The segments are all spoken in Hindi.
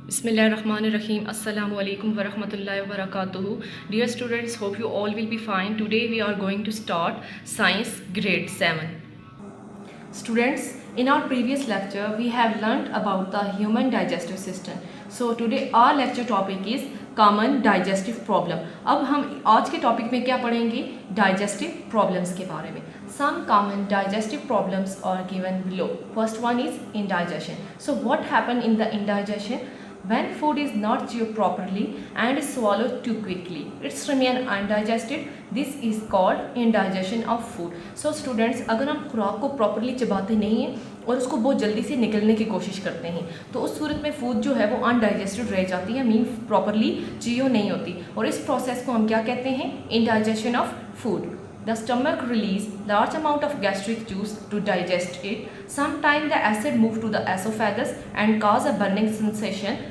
Bismillahirrahmanirrahim. Assalamu alaikum wa rahmatullahi wa barakatuhu. Dear students, hope you all will be fine. Today we are going to start Science Grade 7. Students, in our previous lecture we have learnt about the human digestive system. So today our lecture topic is common digestive problem. अब हम आज के टॉपिक में क्या पढ़ेंगे? डाइजेस्टिव प्रॉब्लम्स के बारे में. Some common digestive problems are given below. First one is indigestion. So what happen in the indigestion? When food is not chewed properly and is swallowed too quickly, it's remain undigested. This is called indigestion of food. So students, अगर हम खुराक को प्रॉपरली चबाते नहीं हैं और उसको बहुत जल्दी से निकलने की कोशिश करते हैं तो उस सूरत में फूड जो है वो अनडाइजेस्टेड रह जाती है, मीन प्रॉपरली च्यू नहीं होती. और इस प्रोसेस को हम क्या कहते हैं? Indigestion of food. The stomach release large amount of gastric juice to digest it. Sometimes the acid move to the esophagus and cause a burning sensation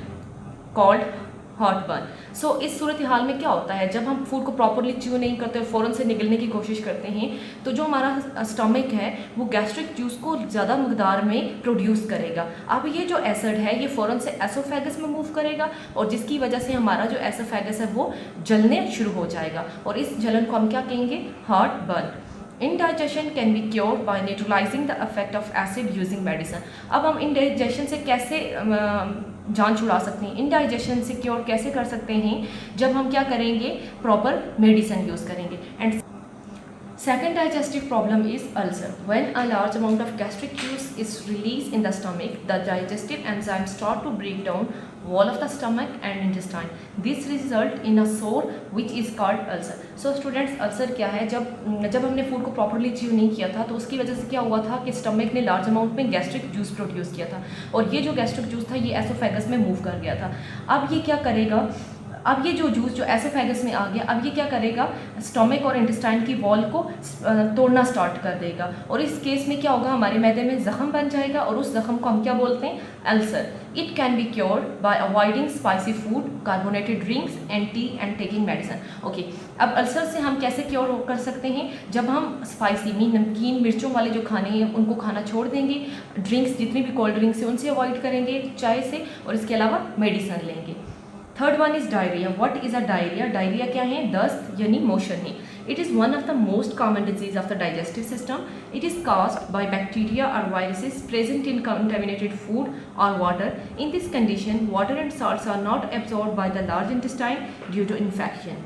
called heartburn. So इस सूरत हाल में क्या होता है, जब हम फूड को प्रॉपरली च्यू नहीं करते और फ़ौरन से निगलने की कोशिश करते हैं तो जो हमारा स्टमक है वो गैस्ट्रिक जूस को ज़्यादा मकदार में प्रोड्यूस करेगा. अब ये जो एसिड है ये फ़ौरन से एसोफेगस में मूव करेगा और जिसकी वजह से हमारा जो एसोफेगस है वो जलने शुरू हो जाएगा और इस जलन को हम क्या कहेंगे? Heart burn. Indigestion can be cured by neutralising the effect of acid using medicine. अब हम इंडाइजेशन से कैसे जान छुड़ा सकते हैं? इंडाइजेशन से क्योर कैसे कर सकते हैं? जब हम क्या करेंगे? प्रॉपर मेडिसिन यूज़ करेंगे. And second digestive problem is ulcer. When a large amount of gastric juice is released in the stomach, the digestive enzymes start to break down wall of the stomach and intestine. This result in a sore which is called ulcer. So students, ulcer क्या है? जब हमने फूड को प्रॉपरली च्यू नहीं किया था तो उसकी वजह से क्या हुआ था कि स्टमक ने लार्ज अमाउंट में गैस्ट्रिक जूस प्रोड्यूस किया था और ये जो गैस्ट्रिक जूस था ये एसोफेगस में मूव कर गया था. अब ये क्या करेगा? अब ये जो जूस जो एसोफेगस में आ गया, अब ये क्या करेगा? स्टमक और इंटेस्टाइन की वॉल को तोड़ना स्टार्ट कर देगा और इस केस में क्या होगा? हमारे मैदे में जख्म बन जाएगा और उस जख्म को हम क्या बोलते हैं? Ulcer. It can be cured by avoiding spicy food, carbonated drinks and T and taking medicine. Okay, अब अल्सर से हम कैसे क्योर कर सकते हैं? जब हम स्पाइसी मीन नमकीन मिर्चों वाले जो खाने हैं उनको खाना छोड़ देंगे, ड्रिंक्स जितनी भी कोल्ड ड्रिंक्स है उनसे अवॉइड करेंगे, चाय से, और इसके अलावा मेडिसिन लेंगे. Third one is diarrhoea. What is a diarrhoea? Diarrhoea क्या है? दस्त यानी मोशन है. It is one of the most common disease of the digestive system. It is caused by bacteria or viruses present in contaminated food or water. In this condition, water and salts are not absorbed by the large intestine due to infection.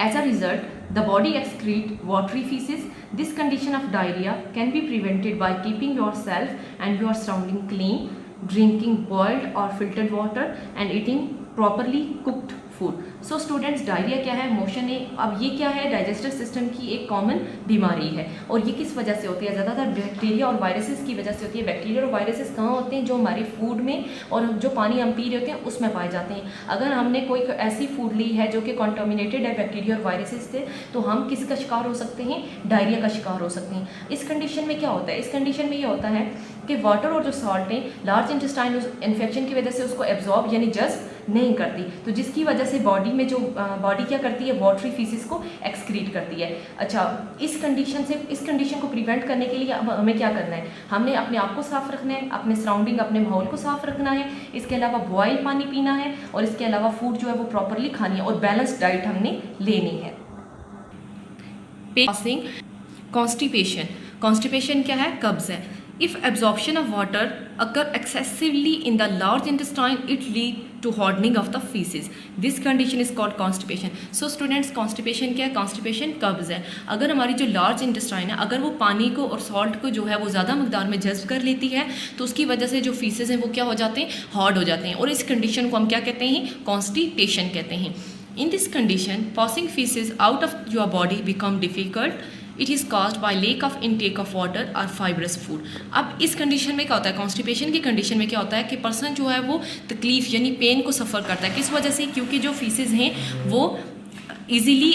As a result, the body excretes watery feces. This condition of diarrhea can be prevented by keeping yourself and your surrounding clean, drinking boiled or filtered water, and eating properly cooked food. So students, diarrhoea क्या है? मोशन है. अब ये क्या है? डाइजेस्टिव सिस्टम की एक कॉमन बीमारी है और ये किस वजह से होती है? ज़्यादातर बैक्टीरिया और वायरसेस की वजह से होती है. बैक्टीरिया और वायरसेस कहाँ होते हैं? जो हमारे फूड में और जो पानी हम पी रहे होते हैं उसमें पाए जाते हैं. अगर हमने कोई ऐसी फूड ली है जो कि कॉन्टामिनेटेड है बैक्टीरिया और वायरसेस से तो हम किसका शिकार हो सकते हैं? डायरिया का शिकार हो सकते हैं. इस कंडीशन में क्या होता है? इस कंडीशन में ये होता है कि वाटर और जो सॉल्ट है लार्ज इंटेस्टाइन उस इन्फेक्शन की वजह से उसको एब्जॉर्ब यानी जज्ब नहीं करती, तो जिसकी वजह से बॉडी में जो बॉडी क्या करती है? वाटरी फीसिस को एक्सक्रीट करती है. अच्छा, इस कंडीशन को प्रिवेंट करने के लिए अब हमें क्या करना है? हमने अपने आप को साफ़ रखना है, अपने सराउंडिंग अपने माहौल को साफ़ रखना है, इसके अलावा बॉयल पानी पीना है और इसके अलावा फूड जो है वो प्रॉपरली खानी है और बैलेंस डाइट हमने लेनी है. Passing constipation. कॉन्स्टिपेशन क्या है? कब्ज़ है. If absorption of water occur excessively in the large intestine, it lead to hardening of the feces. This condition is called constipation. So students, constipation क्या है? constipation कब्ज़ है. अगर हमारी जो large intestine है अगर वो पानी को और salt को जो है वो ज़्यादा मकदार में जज्ब कर लेती है तो उसकी वजह से जो feces हैं वो क्या हो जाते हैं? हार्ड हो जाते हैं और इस कंडीशन को हम क्या कहते हैं? constipation कहते हैं. In this condition, passing feces out of your body become difficult. It is caused by lack of intake of water or fibrous food. अब इस कंडीशन में क्या होता है? कॉन्स्टिपेशन की कंडीशन में क्या होता है कि पर्सन जो है वो तकलीफ़ यानी पेन को सफ़र करता है. किस वजह से? क्योंकि जो फीसेस हैं वो ईज़िली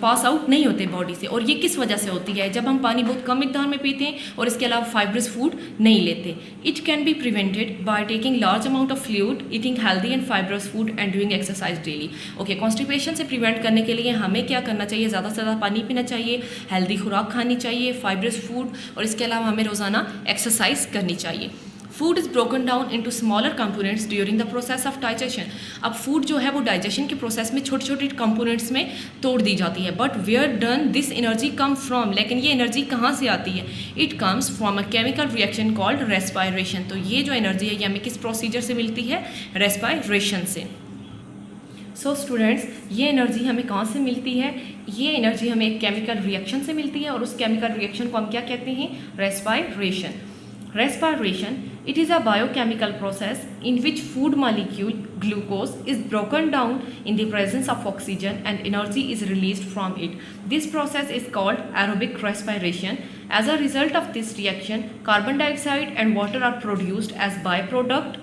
पास आउट नहीं होते बॉडी से. और ये किस वजह से होती है? जब हम पानी बहुत कम मिकदार में पीते हैं और इसके अलावा फाइब्रस फूड नहीं लेते. It can be prevented by taking large amount of fluid, eating healthy and fibrous food and doing exercise daily. Okay, constipation से प्रिवेंट करने के लिए हमें क्या करना चाहिए? ज़्यादा से ज़्यादा पानी पीना चाहिए, हेल्दी खुराक खानी चाहिए, फाइब्रस फूड और इसके अलावा हमें रोज़ाना एक्सरसाइज करनी चाहिए. Food is broken down into smaller components during the process of digestion. अब फूड जो है वो डाइजेशन के प्रोसेस में छोटे छोटे कंपोनेंट्स में तोड़ दी जाती है। But where does this energy come from, लेकिन ये एनर्जी कहाँ से आती है? It comes from a chemical reaction called respiration. तो ये जो एनर्जी है ये हमें किस प्रोसीजर से मिलती है? रेस्पायरेशन से। सो स्टूडेंट्स, ये एनर्जी हमें कहाँ से मिलती है? ये एनर्जी हमें एक केमिकल रिएक्शन से मिलती है और उस केमिकल रिएक्शन को हम क्या कहते हैं? Respiration. Respiration, it is a biochemical process in which food molecule glucose is broken down in the presence of oxygen and energy is released from it. This process is called aerobic respiration. As a result of this reaction, carbon dioxide and water are produced as byproduct.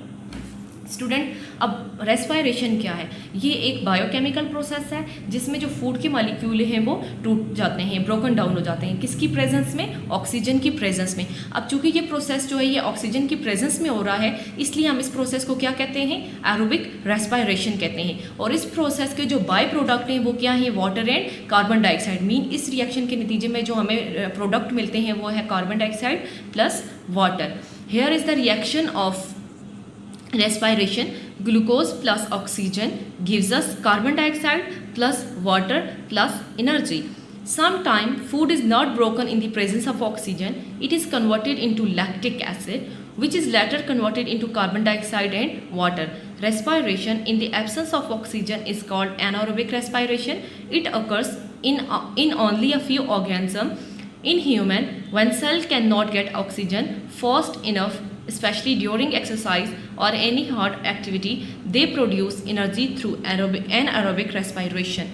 Student, अब रेस्पायरेशन क्या है? ये एक बायोकेमिकल प्रोसेस है जिसमें जो फूड के मॉलिक्यूल हैं वो टूट जाते हैं, ब्रोकन डाउन हो जाते हैं। किसकी प्रेजेंस में? ऑक्सीजन की प्रेजेंस में। अब चूंकि ये प्रोसेस जो है ये ऑक्सीजन की प्रेजेंस में हो रहा है, इसलिए हम इस प्रोसेस को क्या कहते हैं? एरोबिक रेस्पायरेशन कहते हैं। और इस प्रोसेस के जो बाय प्रोडक्ट हैं वो क्या हैं? Water and carbon dioxide. Mean इस रिएक्शन के नतीजे में जो हमें प्रोडक्ट मिलते हैं वो है carbon dioxide plus water. Here is the reaction of respiration. Glucose plus oxygen gives us carbon dioxide plus water plus energy. Sometimes food is not broken in the presence of oxygen. It is converted into lactic acid, which is later converted into carbon dioxide and water. Respiration in the absence of oxygen is called anaerobic respiration. It occurs in only a few organisms. In human, when cell cannot get oxygen fast enough, especially during exercise or any hard activity, they produce energy through anaerobic respiration.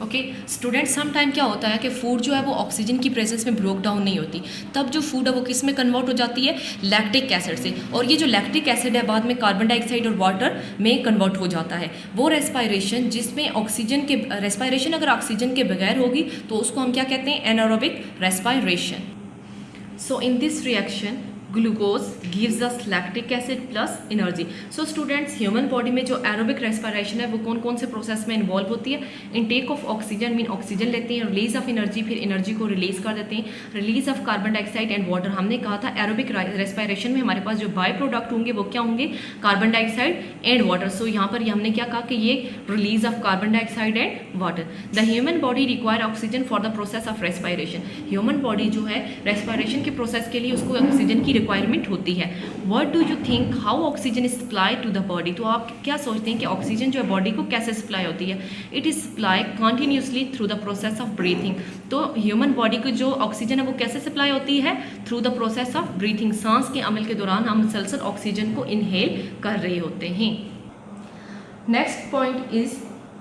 Okay student, some time क्या होता है कि फूड जो है वो ऑक्सीजन की प्रेजेंस में ब्रोक डाउन नहीं होती, तब जो फूड है वो किस में कन्वर्ट हो जाती है? लैक्टिक एसिड से। और ये जो लैक्टिक एसिड है बाद में कार्बन डाइऑक्साइड और वाटर में कन्वर्ट हो जाता है। वो रेस्पायरेशन जिसमें ऑक्सीजन के रेस्पायरेशन अगर ऑक्सीजन के बगैर होगी तो उसको हम क्या कहते हैं? Anaerobic respiration. So in this reaction glucose gives us lactic acid plus energy. So students, human body में जो एरोबिक रेस्पिरेशन है वो कौन कौन से प्रोसेस में इन्वॉल्व होती है? Intake of oxygen, mean oxygen लेते हैं, रिलीज ऑफ एनर्जी, फिर एनर्जी को रिलीज कर देते हैं, release of carbon dioxide and water. हमने कहा था एरोबिक रेस्पिरेशन में हमारे पास जो बाय प्रोडक्ट होंगे वो क्या होंगे? Carbon dioxide and water. So यहाँ पर हमने क्या कहा कि ये release of carbon dioxide and water. The human body require oxygen for the process of respiration. Human body जो है रेस्पिरेशन के प्रोसेस के लिए उसको ऑक्सीजन की रिक्वायरमेंट होती है। What do you think how oxygen is supply to the body? तो आप क्या सोचते हैं कि ऑक्सीजन जो है बॉडी को कैसे सप्लाई होती है? It is supply continuously through the process of breathing. तो ह्यूमन बॉडी को जो ऑक्सीजन है वो कैसे सप्लाई होती है? Through the process of breathing. सांस के अमल के दौरान हम मुसलसल ऑक्सीजन को इनहेल कर रहे होते हैं। Next point is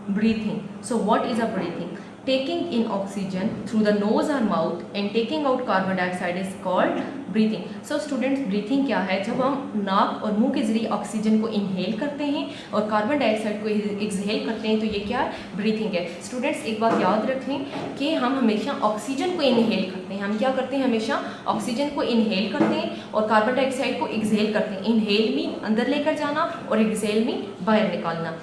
breathing. So what is a breathing? Taking in oxygen through the nose or mouth and taking out carbon dioxide is called breathing. So students, breathing क्या है? जब हम नाक और मुंह के जरिए ऑक्सीजन को इनहेल करते हैं और कार्बन डाइऑक्साइड को एक्सहेल करते हैं, तो ये क्या है? ब्रीथिंग है। स्टूडेंट्स, एक बात याद रखें कि हम हमेशा ऑक्सीजन को इनहेल करते हैं। हम क्या करते हैं? हमेशा ऑक्सीजन को इनहेल करते हैं और कार्बन डाइऑक्साइड को एक्सहेल करते हैं। इनहेल मीन अंदर लेकर जाना और एक्सहेल मीन बाहर निकालना।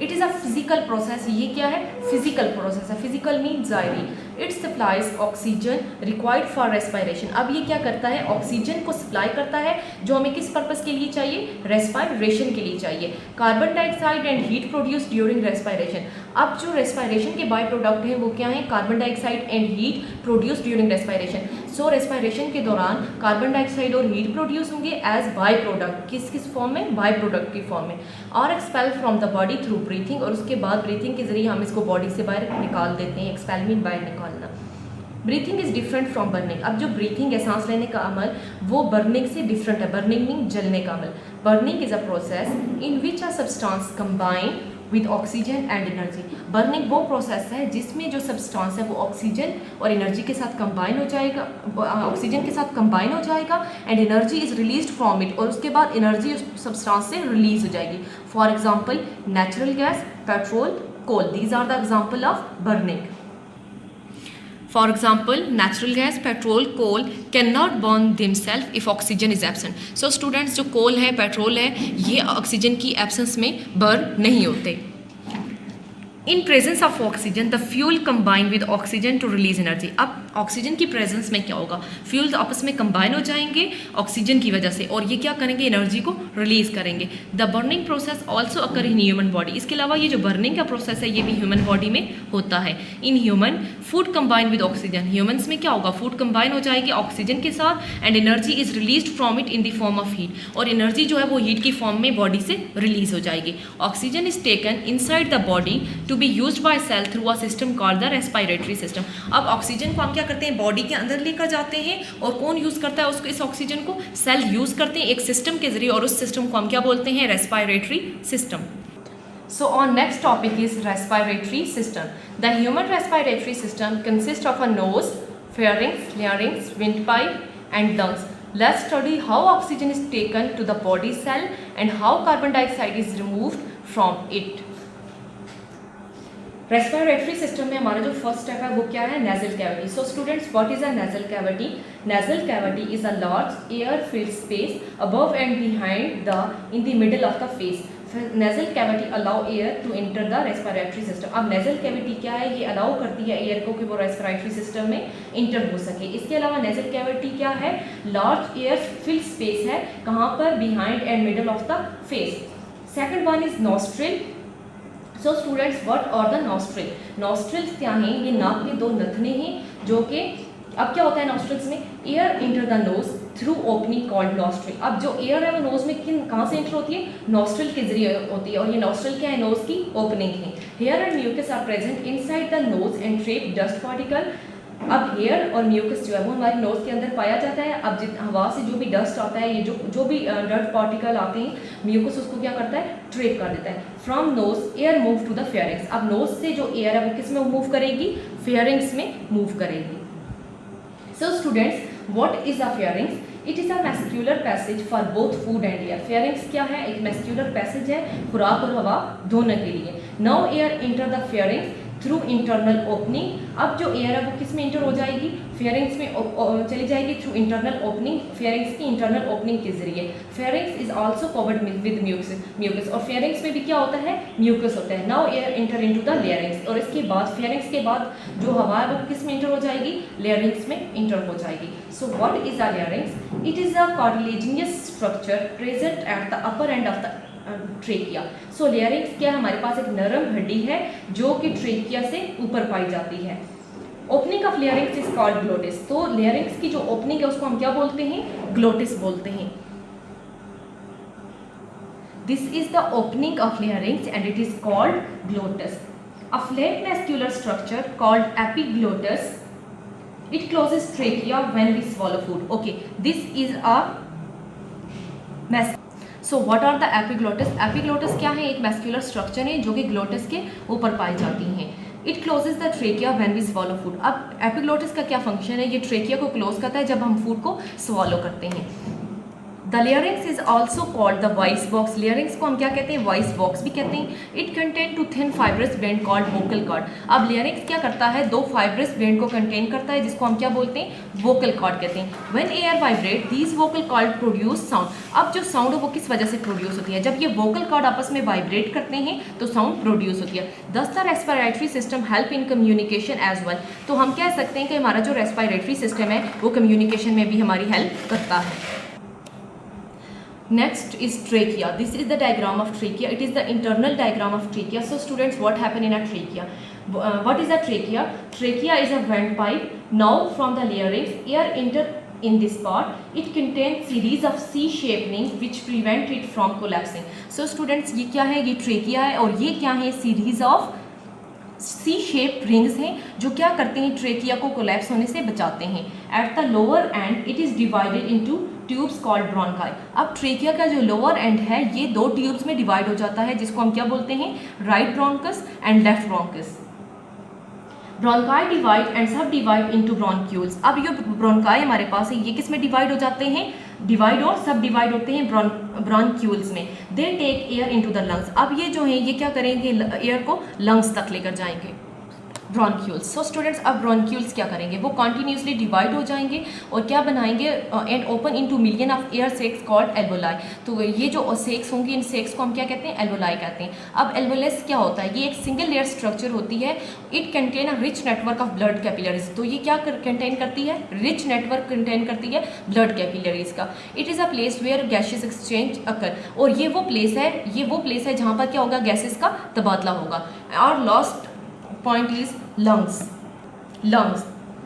It is a physical process. ये क्या है? फिजिकल प्रोसेस है। फिजिकल मीन जायरी। It supplies oxygen required for respiration. अब ये क्या करता है? ऑक्सीजन को सप्लाई करता है जो हमें किस पर्पस के लिए चाहिए? रेस्पिरेशन के लिए चाहिए। Carbon dioxide and heat produce during respiration. अब जो रेस्पिरेशन के बाय प्रोडक्ट हैं वो क्या है? Carbon dioxide and heat produce during respiration. So respiration के दौरान कार्बन डाइऑक्साइड और हीट प्रोड्यूस होंगे एज बाय प्रोडक्ट। किस किस फॉर्म में? बाय प्रोडक्ट की फॉर्म में। और expel from the body through breathing. और उसके बाद ब्रीथिंग के जरिए हम इसको बॉडी से बाहर निकाल देते हैं। एक्सपेल मीन बाहर निकालना। Breathing is different from burning. अब जो ब्रीथिंग है, सांस लेने का अमल, वो बर्निंग से डिफरेंट है। बर्निंग मीन जलने का अमल। Burning is a process in which a substance combine with oxygen and energy. Burning वो प्रोसेस है जिसमें जो सब्सटेंस है वो ऑक्सीजन और एनर्जी के साथ कंबाइन हो जाएगा, ऑक्सीजन के साथ कंबाइन हो जाएगा and energy is released from it. और उसके बाद एनर्जी उस सब्सटेंस से रिलीज हो जाएगी। For example natural gas, petrol, coal, these are the example of burning. For example, natural gas, petrol, coal cannot burn themselves if oxygen is absent. So students, जो कोल है, पेट्रोल है, ये ऑक्सीजन की एब्सेंस में बर्न नहीं होते। In presence of oxygen the fuel combine with oxygen to release energy. अब ऑक्सीजन की प्रेजेंस में क्या होगा, फ्यूल आपस में कंबाइन हो जाएंगे ऑक्सीजन की वजह से और ये क्या करेंगे, एनर्जी को रिलीज करेंगे। The burning process also occur in human body. इसके अलावा ये जो बर्निंग का प्रोसेस है ये भी ह्यूमन बॉडी में होता है। In human food combine with oxygen, humans में क्या होगा, फूड कंबाइन हो जाएगी ऑक्सीजन के साथ and energy is release from it in the form of heat, और एनर्जी जो है वो हीट की फॉर्म में बॉडी से रिलीज हो जाएगी। Oxygen is taken inside the body to be used by cell through a system called the respiratory system. अब ऑक्सीजन को हम क्या करते हैं, बॉडी के अंदर लेकर जाते हैं और कौन यूज करता है उसको, इस ऑक्सीजन को सेल यूज करते हैं एक सिस्टम के जरिए, और उस सिस्टम को हम क्या बोलते हैं, respiratory system. So our next topic is respiratory system. The human respiratory system consists of a nose, pharynx, larynx, windpipe and lungs. Let's study how oxygen is taken to the body cell and how carbon dioxide is removed from it. Respiratory system में हमारा जो फर्स्ट स्टेप है वो क्या है, nasal cavity. So students, what is a nasal cavity? Nasal cavity is a large air filled space above and behind the in the middle of the face. Nasal cavity allow air to enter the respiratory system. अब नेजल कैविटी क्या है, ये अलाउ करती है एयर को कि वो रेस्पिरेटरी सिस्टम में इंटर हो सके। इसके अलावा नेजल कैविटी क्या है, लार्ज एयर फिल्ड स्पेस है, कहाँ पर, behind and middle of the face. Second one is nostril. So students, what are the nostril? Nostrils क्या हैं, ये नाक के दो नथने हैं जो कि, अब क्या होता है नॉस्ट्रिल्स में, air enter the nose through opening called nostril. अब जो एयर है वो नोज में कहाँ से इंटर होती है, नॉस्ट्रिल के जरिए होती है, और ये नॉस्ट्रिल क्या है, नोज की ओपनिंग है। Hair and mucus are present inside the nose and trap dust particle. अब हेयर और म्यूकस जो है वो हमारी नोज के अंदर पाया जाता है। अब हवा से जो भी डस्ट आता है, ये जो भी डस्ट पार्टिकल आते हैं, म्यूकस उसको क्या करता है, ट्रैप कर देता है। From nose air move to the pharynx. अब नोज से जो एयर है वो किस में मूव करेगी, फेयरिंग्स में मूव करेगी। So students, what is a pharynx? It is a muscular passage for both food and air. Pharynx क्या है, एक मैस्क्यूलर पैसेज है खुराक और हवा दोनों के लिए। Now air enter the pharynx through internal opening. अब जो एयर है वो किस में इंटर हो जाएगी, फेयरिंग्स में चली जाएगी थ्रू इंटरनल ओपनिंग, फेयरिंग्स की इंटरनल ओपनिंग के जरिए। Pharynx is also covered with mucus, और फेयरिंग्स में भी क्या होता है, म्यूकस होता है। Now air enter into the larynx, और इसके बाद फेयरिंग्स के बाद जो हवा है वो किस में इंटर हो जाएगी, लेयरिंग्स में इंटर हो जाएगी। So what is a लेयरिंग्स? It is a cartilaginous structure present at the upper end of the trachea. सो लेयरिंग्स क्या है, हमारे पास एक नरम हड्डी है जो कि ट्रेकिया से ऊपर पाई जाती है। Opening of लेयरिंग्स is called glottis. तो लेयरिंग्स की जो ओपनिंग है उसको हम क्या बोलते हैं, ग्लोटिस बोलते हैं। This is the opening of larynx and it is called glottis. A flat muscular structure called epiglottis, it closes trachea when we swallow food. Okay, this is a so what are the epiglottis? Epiglottis क्या है, एक मैस्क्यूलर स्ट्रक्चर है जो कि ग्लोटिस के ऊपर पाई जाती हैं। It closes the trachea when we swallow food. अब एपिग्लोटिस का क्या फंक्शन है, ये ट्रेकिया को क्लोज करता है जब हम फूड को swallow करते हैं। The लेयरिंग्स is also called the voice box. लेयरिंग्स को हम क्या कहते हैं, वॉइस बॉक्स भी कहते हैं। It contain two thin fibrous band called vocal cord. अब लेयरिंग्स क्या करता है, दो फाइब्रस बैंड को कंटेन करता है जिसको हम क्या बोलते हैं, वोकल कॉर्ड कहते हैं। When air vibrate these vocal cord produce sound. अब जो साउंड है वो किस वजह से प्रोड्यूस होती है, जब ये वोकल कॉर्ड आपस में वाइब्रेट करते हैं तो साउंड प्रोड्यूस होती है। Thus the respiratory system help in communication as well. तो हम कह सकते हैं कि हमारा जो रेस्पिरेटरी सिस्टम है वो कम्युनिकेशन में भी हमारी हेल्प करता है। Next is trachea. This is the diagram of trachea. It is the internal diagram of trachea. So students, what happen in a trachea? What is a trachea? Trachea is a windpipe. Now from the larynx, air enter in this part. It contains series of C-shaped rings which prevent it from collapsing. So students, ये क्या है, ये trachea है, और ये क्या है, series of C shape rings हैं जो क्या करते हैं, ट्रेकिया को कोलैप्स होने से बचाते हैं। At the lower and it is divided into tubes called bronchi. अब ट्रेकिया का जो लोअर एंड है ये दो ट्यूब्स में डिवाइड हो जाता है जिसको हम क्या बोलते हैं, right bronchus and left bronchus. Bronchi divide and सब डिवाइड इनटू ब्रोंक्यूल्स। अब ये ब्रोंकाई हमारे पास है, ये किस में डिवाइड हो जाते हैं, डिवाइड और सब डिवाइड होते हैं ब्रोंक्यूल्स में। They take air into the lungs. अब ये जो है ये क्या करेंगे, एयर को लंग्स तक लेकर जाएंगे। ब्रोंक्यूल्स। सो स्टूडेंट्स अब ब्रोंक्यूल्स क्या करेंगे, वो कॉन्टीन्यूसली डिवाइड हो जाएंगे और क्या बनाएंगे, and open into million of air sacs called alveoli. तो ये जो सेक्स होंगी, इन सेक्स को हम क्या कहते हैं, एल्वोलाई कहते हैं। अब एल्वोलेस क्या होता है, ये एक सिंगल लेयर स्ट्रक्चर होती है। It contain a rich network of blood capillaries. तो ये क्या कंटेन करती है, रिच नेटवर्क कंटेन करती है ब्लड कैपिलरीज का। It is a place where gases exchange occur. और ये वो प्लेस है जहाँ पर क्या होगा, गैसेस का तबादला होगा। और last point is lungs.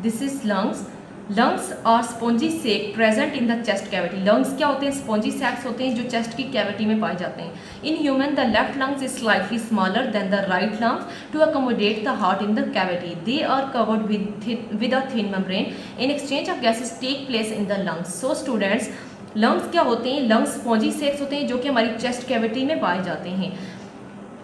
This is lungs are spongy sac present in the chest cavity. lungs क्या होते हैं, spongy sacs होते हैं जो chest की cavity में पाए जाते हैं। in human the left lungs is slightly smaller than the right lungs to accommodate the heart in the cavity. They are covered with a thin membrane. In exchange of gases take place in the lungs. So students, lungs क्या होते हैं, lungs spongy sacs होते हैं जो कि हमारी chest cavity में पाए जाते हैं।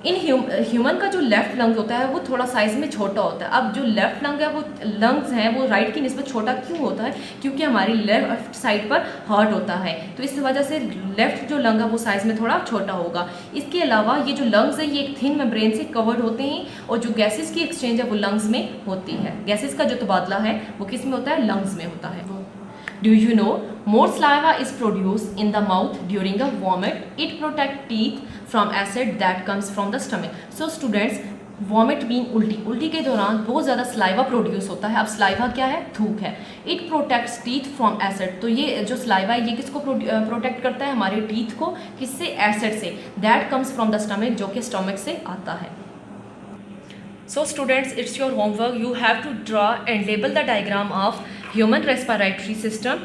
इन ह्यूमन का जो लेफ्ट लंग होता है वो थोड़ा साइज़ में छोटा होता है। अब जो लेफ्ट लंग है वो लंग्स हैं वो राइट की निस्बत छोटा क्यों होता है, क्योंकि हमारी लेफ्ट साइड पर हार्ट होता है, तो इस वजह से लेफ्ट जो लंग है वो साइज़ में थोड़ा छोटा होगा। इसके अलावा ये जो लंग्स है ये एक थिन मेम्ब्रेन से कवर्ड होते हैं और जो गैसेस की एक्सचेंज है वो लंग्स में होती है। गैसेस का जो तबादला है वो किस में होता है, लंग्स में होता है। Do you know more saliva is produced in the mouth during a vomit? It protects teeth from acid that comes from the stomach. So students, vomit mean उल्टी के दौरान बहुत ज़्यादा स्लाइवा प्रोड्यूस होता है। अब स्लाइवा क्या है, थूक है। It protects teeth from acid. तो ये जो स्लाइवा है ये किसको प्रोटेक्ट करता है, हमारे टीथ को, किससे, एसिड से। That comes from the stomach, जो कि स्टमक से आता है। So students, it's your homework. You have to draw and label the diagram of human respiratory system.